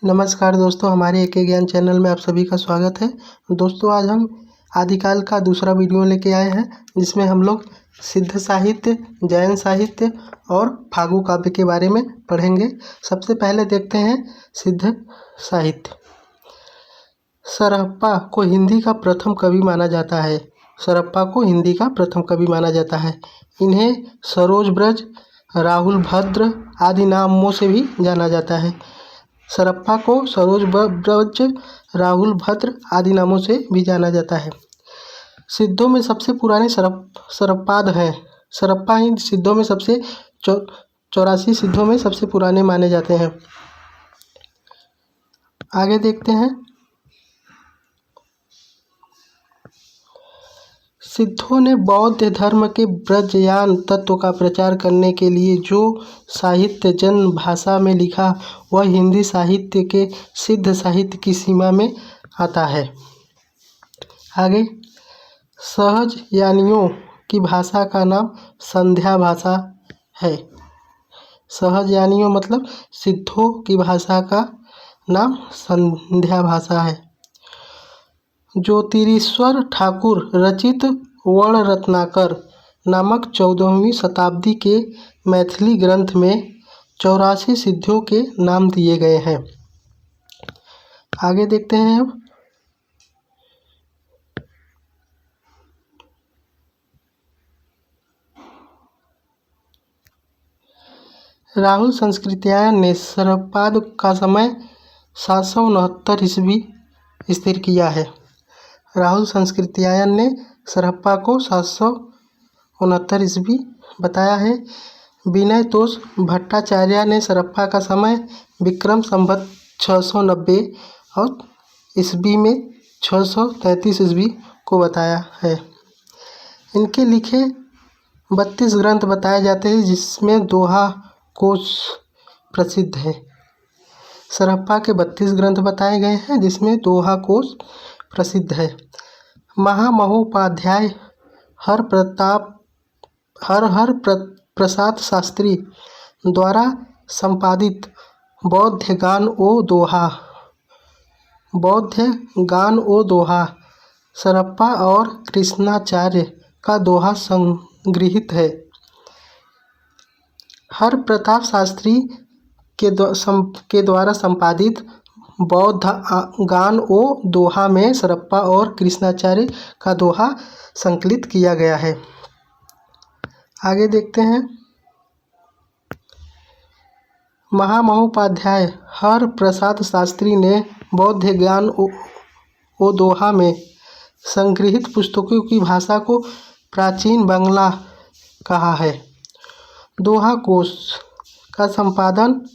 नमस्कार दोस्तों, हमारे एके ज्ञान चैनल में आप सभी का स्वागत है। दोस्तों, आज हम आदिकाल का दूसरा वीडियो लेके आए हैं, जिसमें हम लोग सिद्ध साहित्य, जैन साहित्य और फागु काव्य के बारे में पढ़ेंगे। सबसे पहले देखते हैं सिद्ध साहित्य। सरहप्पा को हिंदी का प्रथम कवि माना जाता है। सरहप्पा को हिंदी का प्रथम कवि माना जाता है। इन्हें सरोज ब्रज, राहुल भद्र आदि नामों से भी जाना जाता है। सरहप्पा को सरोज ब्रज, राहुल भद्र आदि नामों से भी जाना जाता है। सिद्धों में सबसे पुराने सरहप्पाद हैं। सरहप्पा ही सिद्धों में सबसे 84 सिद्धों में सबसे पुराने माने जाते हैं। आगे देखते हैं। सिद्धों ने बौद्ध धर्म के ब्रजयान तत्व का प्रचार करने के लिए जो साहित्य जन भाषा में लिखा, वह हिंदी साहित्य के सिद्ध साहित्य की सीमा में आता है। आगे, सहज यानियों की भाषा का नाम संध्या भाषा है। सहज यानियों मतलब सिद्धों की भाषा का नाम संध्या भाषा है। ज्योतिरीश्वर ठाकुर रचित वर्ण रत्नाकर नामक 14वीं शताब्दी के मैथिली ग्रंथ में 84 सिद्धों के नाम दिए गए हैं। आगे देखते हैं अब। राहुल संस्कृत्यायन ने सरहप्पाद का समय 769 ईस्वी स्थिर किया है। राहुल संस्कृत्यायन ने सरहप्पा को 769 ईस्वी बताया है। विनय तोष भट्टाचार्य ने सरहप्पा का समय विक्रम संवत 690 और ईस्वी में 633 ईस्वी को बताया है। इनके लिखे 32 ग्रंथ बताए जाते हैं, जिसमें दोहा कोश प्रसिद्ध है। सरहप्पा के 32 ग्रंथ बताए गए हैं, जिसमें दोहा कोश प्रसिद्ध है। महामहोपाध्याय हर प्रसाद शास्त्री द्वारा संपादित बौद्ध गान ओ दोहा सरहप्पा और कृष्णाचार्य का दोहा संग्रहित है। हर प्रताप शास्त्री के द्वारा संपादित बौद्ध गान ओ दोहा में सरहप्पा और कृष्णाचार्य का दोहा संकलित किया गया है। आगे देखते हैं। महामहोपाध्याय हर प्रसाद शास्त्री ने बौद्ध ज्ञान ओ दोहा में संग्रहित पुस्तकों की भाषा को प्राचीन बांग्ला कहा है। दोहा कोश का संपादन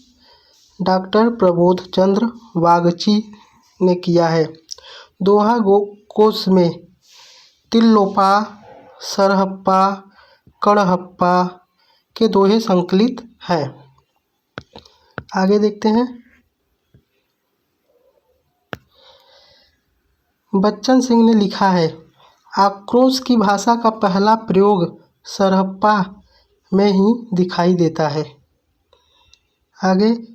डॉक्टर प्रबोध चंद्र वागची ने किया है। दोहा कोश में तिल्लोपा, सरहप्पा, कड़हप्पा के दोहे संकलित हैं। आगे देखते हैं। बच्चन सिंह ने लिखा है, आक्रोश की भाषा का पहला प्रयोग सरहप्पा में ही दिखाई देता है। आगे,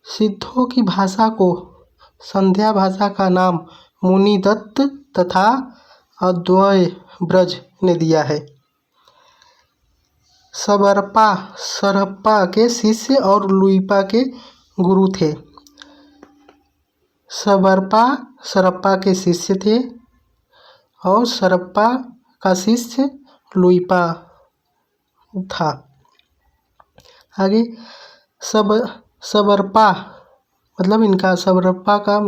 सिद्धों की भाषा को संध्या भाषा का नाम मुनिदत्त तथा अद्वय ब्रज ने दिया है। सबरपा सरहप्पा के शिष्य और लुइपा के गुरु थे। सबरपा सरहप्पा के शिष्य थे और सरहप्पा का शिष्य लुइपा था। आगे, सबरपा मतलब इनका सबरप्पा का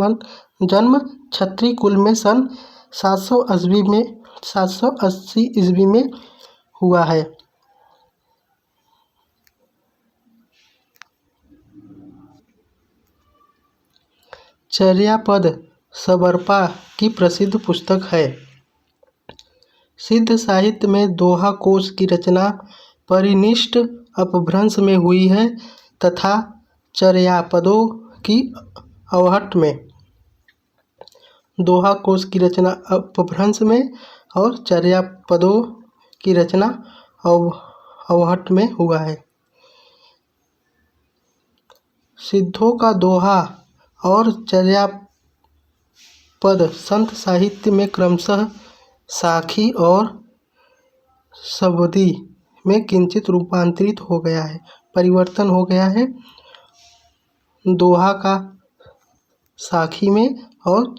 जन्म क्षत्रिय कुल में सन 780 ईस्वी में हुआ है। चर्यापद सबरपा की प्रसिद्ध पुस्तक है। सिद्ध साहित्य में दोहा कोश की रचना परिनिष्ठ अपभ्रंश में हुई है तथा चर्यापदों की अवहट में। दोहा कोश की रचना अपभ्रंश में और चर्यापदों की रचना अवहट में हुआ है। सिद्धों का दोहा और चर्यापद संत साहित्य में क्रमशः साखी और शबदी में किंचित रूपांतरित हो गया है, परिवर्तन हो गया है। दोहा का साखी में और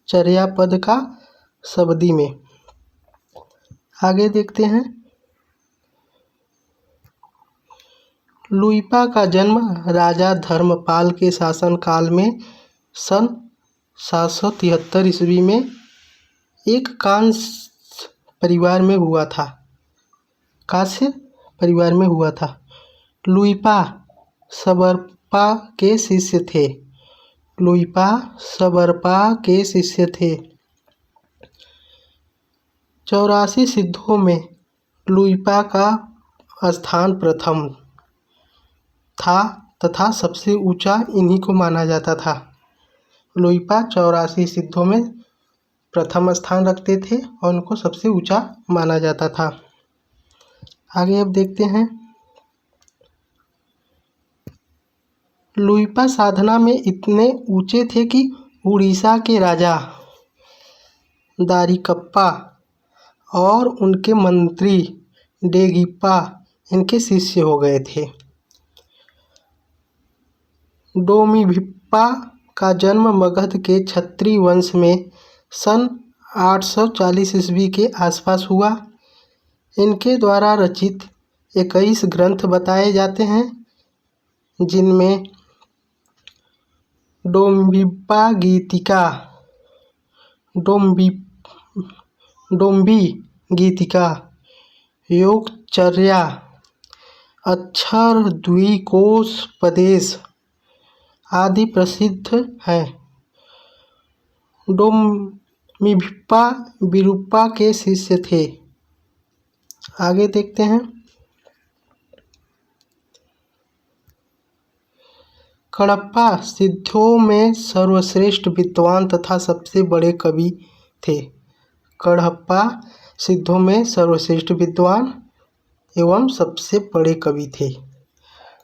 चर्यापद का शबदी में। आगे देखते हैं। लुइपा का जन्म राजा धर्मपाल के शासनकाल में सन 773 ईस्वी में एक कांस्य परिवार में हुआ था। कांस्य परिवार में हुआ था। लुइपा सबरपा के शिष्य थे। लुइपा सबरपा के शिष्य थे। 84 सिद्धों में लुइपा का स्थान प्रथम था तथा सबसे ऊंचा इन्हीं को माना जाता था। लुइपा 84 सिद्धों में प्रथम स्थान रखते थे और उनको सबसे ऊंचा माना जाता था। आगे अब देखते हैं। लुइपा साधना में इतने ऊंचे थे कि उड़ीसा के राजा दारिकप्पा और उनके मंत्री डेगिप्पा इनके शिष्य हो गए थे। डोमिभिप्पा का जन्म मगध के क्षत्रिय वंश में सन 840 ईस्वी के आसपास हुआ। इनके द्वारा रचित 21 ग्रंथ बताए जाते हैं, जिनमें डोम्बिप्पा गीतिका, डोम्बी गीतिका, योगचर्या, अक्षर द्विकोशपदेश आदि प्रसिद्ध हैं। डोमिभिप्पा विरूपा के शिष्य थे। आगे देखते हैं। कडप्पा सिद्धों में सर्वश्रेष्ठ विद्वान तथा सबसे बड़े कवि थे। कडप्पा सिद्धों में सर्वश्रेष्ठ विद्वान एवं सबसे बड़े कवि थे।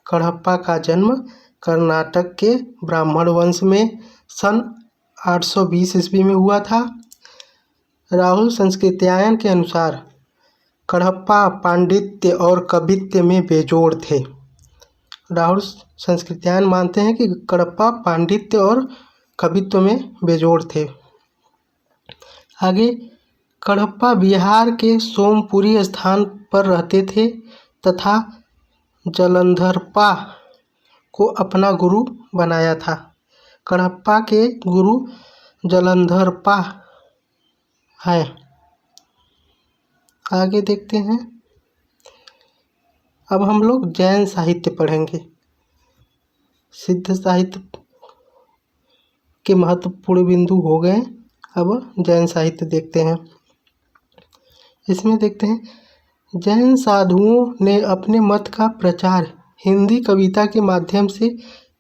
कडप्पा का जन्म कर्नाटक के ब्राह्मण वंश में सन 820 ईस्वी में हुआ था। राहुल संस्कृत्यायन के अनुसार कडप्पा पांडित्य और कवित्व में बेजोड़ थे। राहुल संस्कृत्यायन मानते हैं कि कडप्पा पांडित्य और कवित्व में बेजोड़ थे। आगे, कडप्पा बिहार के सोमपुरी स्थान पर रहते थे तथा जलंधरप्पा को अपना गुरु बनाया था। कडप्पा के गुरु जलंधरप्पा हैं। आगे देखते हैं। अब हम लोग जैन साहित्य पढ़ेंगे। सिद्ध साहित्य के महत्वपूर्ण बिंदु हो गए। अब जैन साहित्य देखते हैं। इसमें देखते हैं, जैन साधुओं ने अपने मत का प्रचार हिंदी कविता के माध्यम से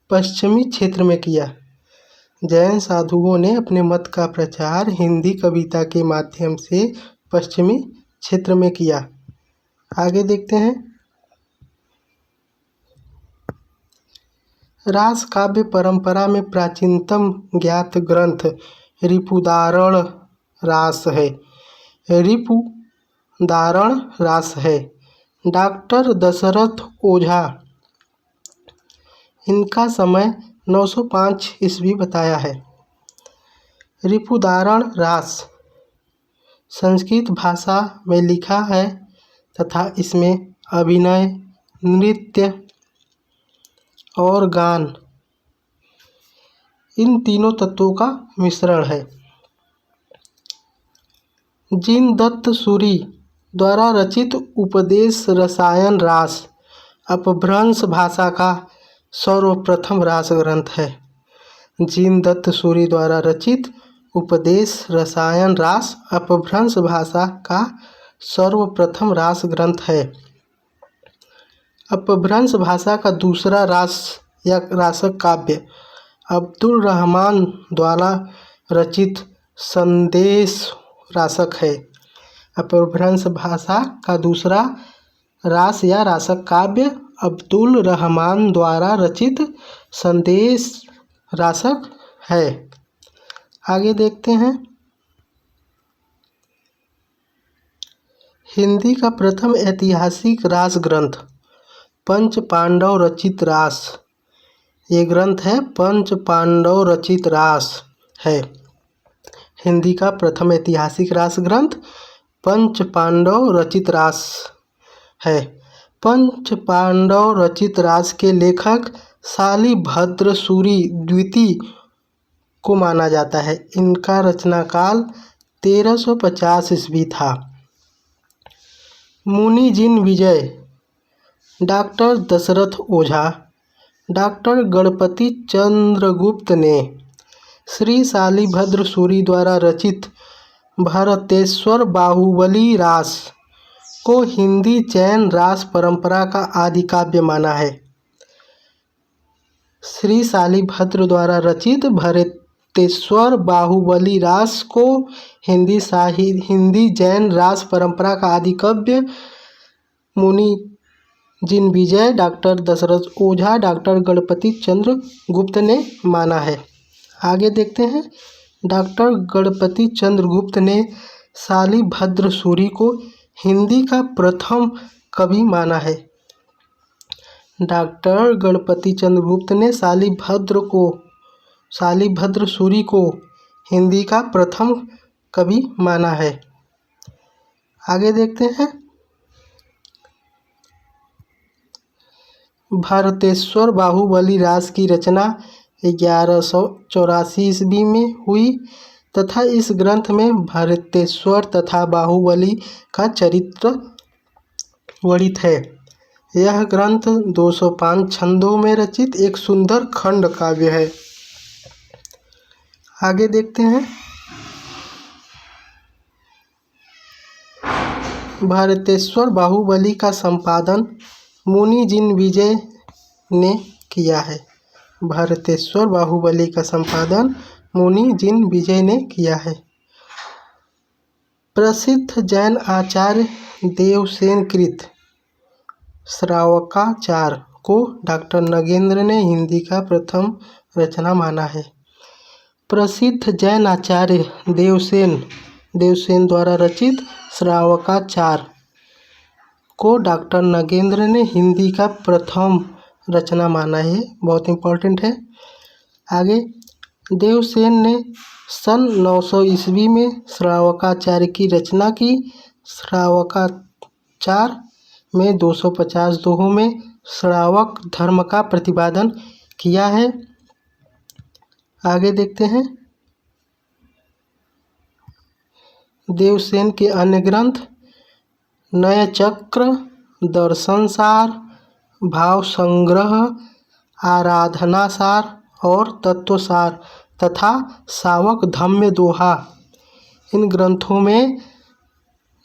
पश्चिमी क्षेत्र में किया। जैन साधुओं ने अपने मत का प्रचार हिंदी कविता के माध्यम से पश्चिमी क्षेत्र में किया। आगे देखते हैं। रास काव्य परंपरा में प्राचीनतम ज्ञात ग्रंथ रिपुदारण रास है। रिपुदारण रास है। डॉक्टर दशरथ ओझा इनका समय 905 ईस्वी बताया है। रिपुदारण रास संस्कृत भाषा में लिखा है तथा इसमें अभिनय, नृत्य और गान इन तीनों तत्वों का मिश्रण है। जिनदत्त सूरि द्वारा रचित उपदेश रसायन रास अपभ्रंश भाषा का सर्वप्रथम रास ग्रंथ है। जिनदत्त सूरि द्वारा रचित उपदेश रसायन रास अपभ्रंश भाषा का सर्वप्रथम रास ग्रंथ है। अपभ्रंश भाषा का दूसरा रास या रासक काव्य अब्दुल रहमान द्वारा रचित संदेश रासक है। अपभ्रंश भाषा का दूसरा रास या रासक काव्य अब्दुल रहमान द्वारा रचित संदेश रासक है। आगे देखते हैं, हिंदी का प्रथम ऐतिहासिक रास ग्रंथ पंच पांडव रचित रास, ये ग्रंथ है पंच पांडव रचित रास है। हिंदी का प्रथम ऐतिहासिक रास ग्रंथ पंच पांडव रचित रास है। पंच पांडव रचित रास के लेखक शालिभद्र सूरि द्वितीय को माना जाता है। इनका रचना काल 1350 ईस्वी था। मुनि जिन विजय डॉक्टर दशरथ ओझा, डॉक्टर गणपति चंद्रगुप्त ने श्री शालिभद्र सूरि द्वारा रचित भरतेश्वर बाहुबली रास को हिंदी जैन रास परंपरा का आदि काव्य माना है। श्री शालिभद्र द्वारा रचित भरतेश्वर बाहुबली रास को हिंदी जैन रास परंपरा का आदि काव्य मुनि जिन विजय, डॉक्टर दशरथ ओझा, डॉक्टर गणपति चंद्र गुप्त ने माना है। आगे देखते हैं, डॉक्टर गणपति चंद्रगुप्त ने शालिभद्र सूरि को हिंदी का प्रथम कवि माना है। डॉक्टर गणपति चंद्रगुप्त ने शालिभद्र सूरि को हिंदी का प्रथम कवि माना है। आगे देखते हैं, भरतेश्वर बाहुबली रास की रचना 1184 ईस्वी में हुई तथा इस ग्रंथ में भरतेश्वर तथा बाहुबली का चरित्र वर्णित है। यह ग्रंथ 205 छंदों में रचित एक सुंदर खंड काव्य है। आगे देखते हैं, भरतेश्वर बाहुबली का संपादन मुनि जिन विजय ने किया है। भरतेश्वर बाहुबली का संपादन मुनि जिन विजय ने किया है। प्रसिद्ध जैन आचार्य देवसेन कृत श्रावकाचार को डॉक्टर नगेंद्र ने हिंदी का प्रथम रचना माना है। प्रसिद्ध जैन आचार्य देवसेन द्वारा रचित श्रावकाचार को डॉक्टर नगेंद्र ने हिंदी का प्रथम रचना माना है। बहुत इम्पोर्टेंट है। आगे, देवसेन ने सन 900 ईस्वी में श्रावकाचार की रचना की। श्रावकाचार में 250 दोहों में श्रावक धर्म का प्रतिपादन किया है। आगे देखते हैं, देवसेन के अन्य ग्रंथ नयचक्र, दर्शनसार, भाव संग्रह, आराधनासार और तत्वसार तथा सावक धम्य दोहा। इन ग्रंथों में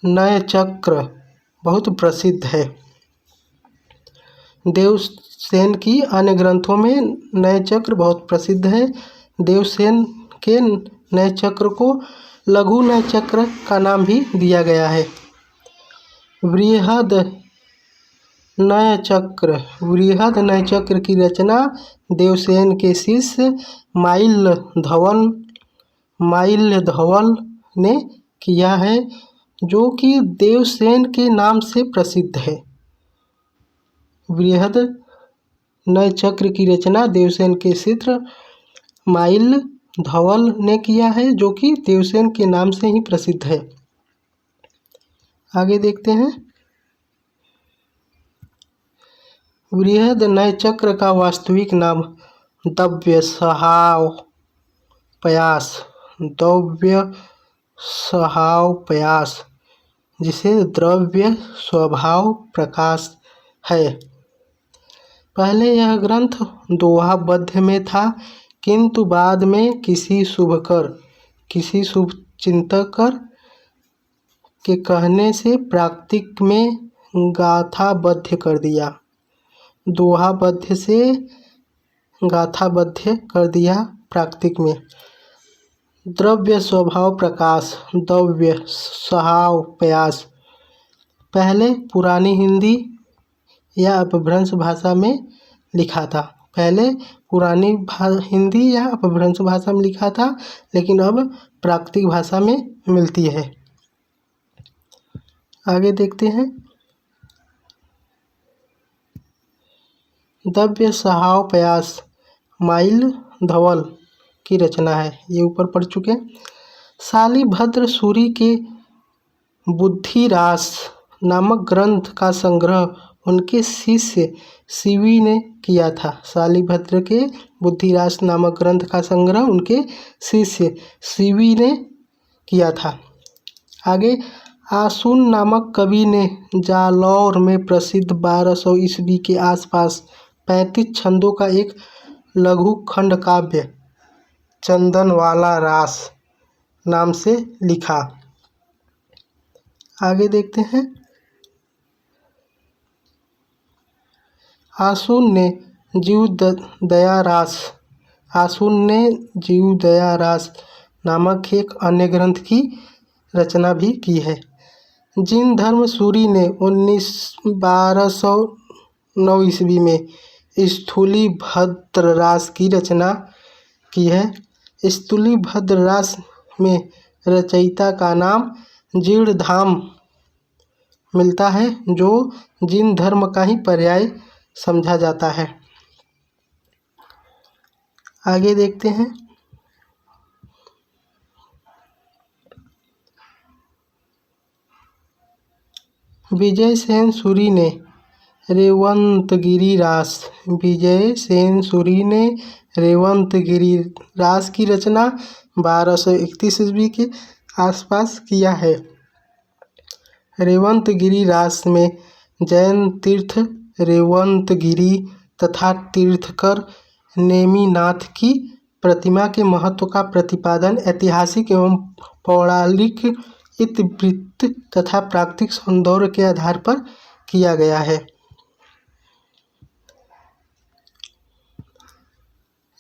नयचक्र बहुत प्रसिद्ध है। देवसेन की अन्य ग्रंथों में नयचक्र बहुत प्रसिद्ध है। देवसेन के नयचक्र को लघु नयचक्र का नाम भी दिया गया है। बृहद नयचक्र की रचना देवसेन के शिष्य माल्यधवल ने किया है, जो कि देवसेन के नाम से प्रसिद्ध है। बृहद नयचक्र की रचना देवसेन के शिष्य माल्यधवल ने किया है, जो कि देवसेन के नाम से ही प्रसिद्ध है। आगे देखते हैं, बृहद नयचक्र का वास्तविक नाम दव्य सहाव पयास, जिसे द्रव्य स्वभाव प्रकाश है। पहले यह ग्रंथ दोहाबद्ध में था, किंतु बाद में किसी शुभचिंतक के कहने से प्राकृतिक में गाथाबद्ध कर दिया। दोहाबद्ध से गाथाबद्ध कर दिया प्राकृतिक में। द्रव्य स्वभाव प्रकाश, दव्य सहाव पयास पहले पुरानी हिंदी या अपभ्रंश भाषा में लिखा था। पहले पुरानी हिंदी या अपभ्रंश भाषा में लिखा था, लेकिन अब प्राकृतिक भाषा में मिलती है। आगे देखते हैं। दव्य सहावपयास माइल धवल की रचना है, ये ऊपर पढ़ चुके। शालिभद्र सूरि के बुद्धिरास नामक ग्रंथ का संग्रह उनके शिष्य शिवी ने किया था। शालिभद्र के बुद्धिरास नामक ग्रंथ का संग्रह उनके शिष्य शिवी ने किया था। आगे, आशुन नामक कवि ने जालौर में प्रसिद्ध 1200 ईस्वी के आसपास 35 छंदों का एक लघु खंड काव्य चंदनवाला रास नाम से लिखा। आगे देखते हैं। आशुन ने जीवदया रास नामक एक अन्य ग्रंथ की रचना भी की है। जिन धर्म सूरि ने 1209 ईस्वी में स्थूलीभद्र रास की रचना की है। स्थूलीभद्र रास में रचयिता का नाम जीणधाम मिलता है, जो जिन धर्म का ही पर्याय समझा जाता है। आगे देखते हैं। विजयसेन सूरि ने रेवंतगिरी रास की रचना 1231 ईस्वी के आसपास किया है। रेवंतगिरी रास में जैन तीर्थ रेवंतगिरी तथा तीर्थकर नेमिनाथ की प्रतिमा के महत्व का प्रतिपादन ऐतिहासिक एवं पौराणिक इतिवृत्त तथा प्राकृतिक सौंदर्य के आधार पर किया गया है।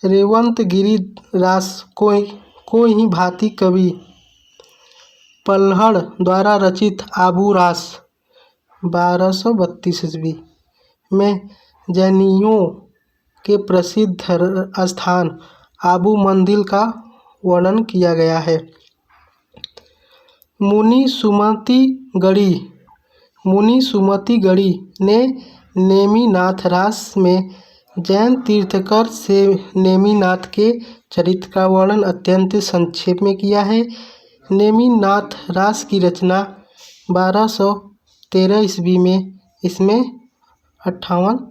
रेवंतगिरी रास को ही भांति कवि पल्हड़ द्वारा रचित आबू रास 1232 ईस्वी में जैनियों के प्रसिद्ध स्थान आबू मंदिर का वर्णन किया गया है। मुनि सुमतिगढ़ी ने नेमिनाथ रास में जैन तीर्थकर से नेमिनाथ के चरित्र का वर्णन अत्यंत संक्षेप में किया है। नेमिनाथ रास की रचना 1213 ईस्वी में, इसमें 58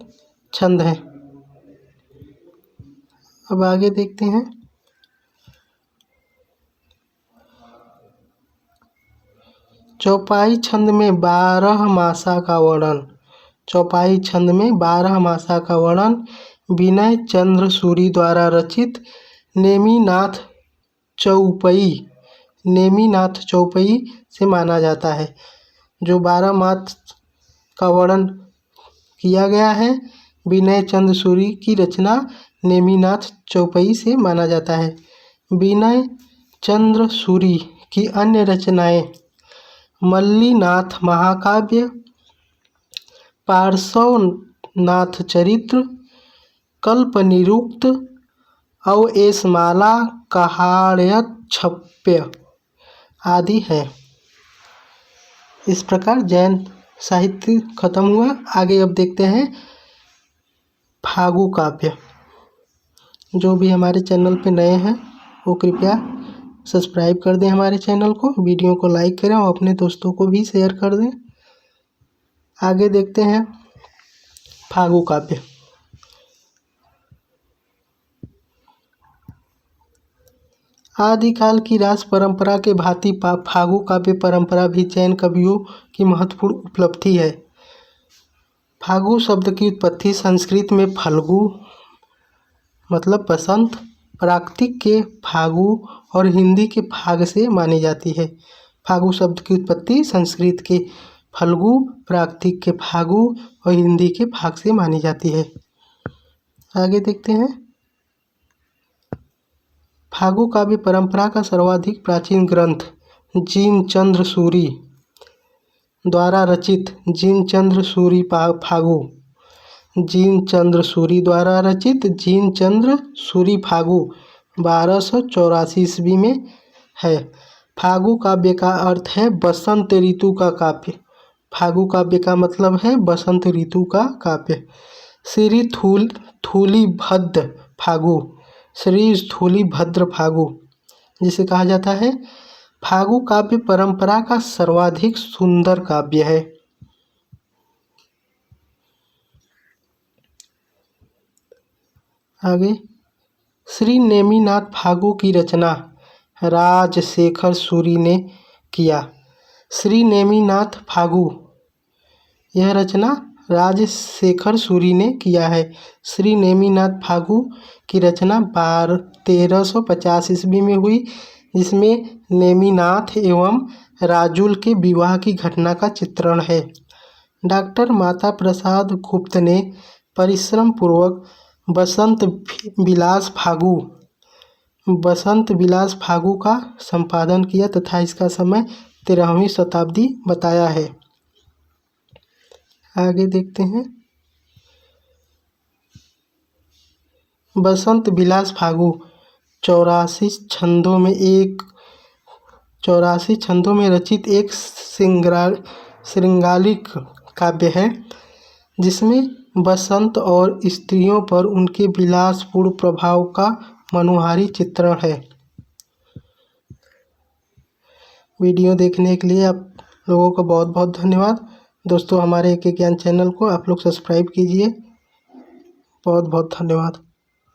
छंद हैं। अब आगे देखते हैं। चौपाई छंद में 12 मासा का वर्णन विनय चंद्र सूरि द्वारा रचित नेमिनाथ चौपई से माना जाता है। जो 12 मास का वर्णन किया गया है, विनय चंद्र सूरि की रचना नेमिनाथ चौपई से माना जाता है। विनय चंद्र सूरि की अन्य रचनाएं मल्लीनाथ महाकाव्य, पार्श्वनाथ चरित्र, कल्पनिरुक्त, अवएशमाला, कहाड़यक्षप्य आदि है। इस प्रकार जैन साहित्य खत्म हुआ। आगे अब देखते हैं फागु काव्य। जो भी हमारे चैनल पे नए हैं वो कृपया सब्सक्राइब कर दें हमारे चैनल को, वीडियो को लाइक करें और अपने दोस्तों को भी शेयर कर दें। आगे देखते हैं फागु काव्य। आदिकाल की रास परंपरा के भांति फागु काव्य परंपरा भी जैन कवियों की महत्वपूर्ण उपलब्धि है। फागु शब्द की उत्पत्ति संस्कृत में फल्गु मतलब बसंत, प्राकृतिक के फागु और हिंदी के फाग से मानी जाती है। फागु शब्द की उत्पत्ति संस्कृत के फल्गु, प्राकृतिक के फागु और हिंदी के फाग से मानी जाती है। आगे देखते हैं। फागु काव्य परंपरा का सर्वाधिक प्राचीन ग्रंथ जिनचंद्र सूरि द्वारा रचित जिनचंद्र सूरि फागु जिनचंद्र सूरी द्वारा रचित। जिनचंद्र सूरी फागु 1284 ईस्वी में है। फागु काव्य का अर्थ है बसंत ऋतु का काव्य। फागु काव्य का मतलब है बसंत ऋतु का काव्य। श्री स्थूलीभद्र फागु, श्री स्थूलीभद्र फागु जिसे कहा जाता है। फागु काव्य परंपरा का सर्वाधिक सुंदर काव्य है। आगे, श्री नेमिनाथ फागु की रचना राजशेखर सूरी ने किया। श्री नेमिनाथ फागु यह रचना राजशेखर सूरी ने किया है। श्री नेमिनाथ फागु की रचना 1350 ईस्वी में हुई, जिसमें नेमिनाथ एवं राजुल के विवाह की घटना का चित्रण है। डॉक्टर माता प्रसाद गुप्त ने परिश्रम पूर्वक बसंत विलास फागु का संपादन किया तथा इसका समय 13वीं शताब्दी बताया है। आगे देखते हैं। बसंत विलास फागु 84 छंदों में रचित एक श्रृंगालिक काव्य है, जिसमें बसंत और स्त्रियों पर उनके विलासपूर्ण प्रभाव का मनोहारी चित्रण है। वीडियो देखने के लिए आप लोगों का बहुत बहुत धन्यवाद। दोस्तों, हमारे एक ज्ञान चैनल को आप लोग सब्सक्राइब कीजिए। बहुत बहुत धन्यवाद।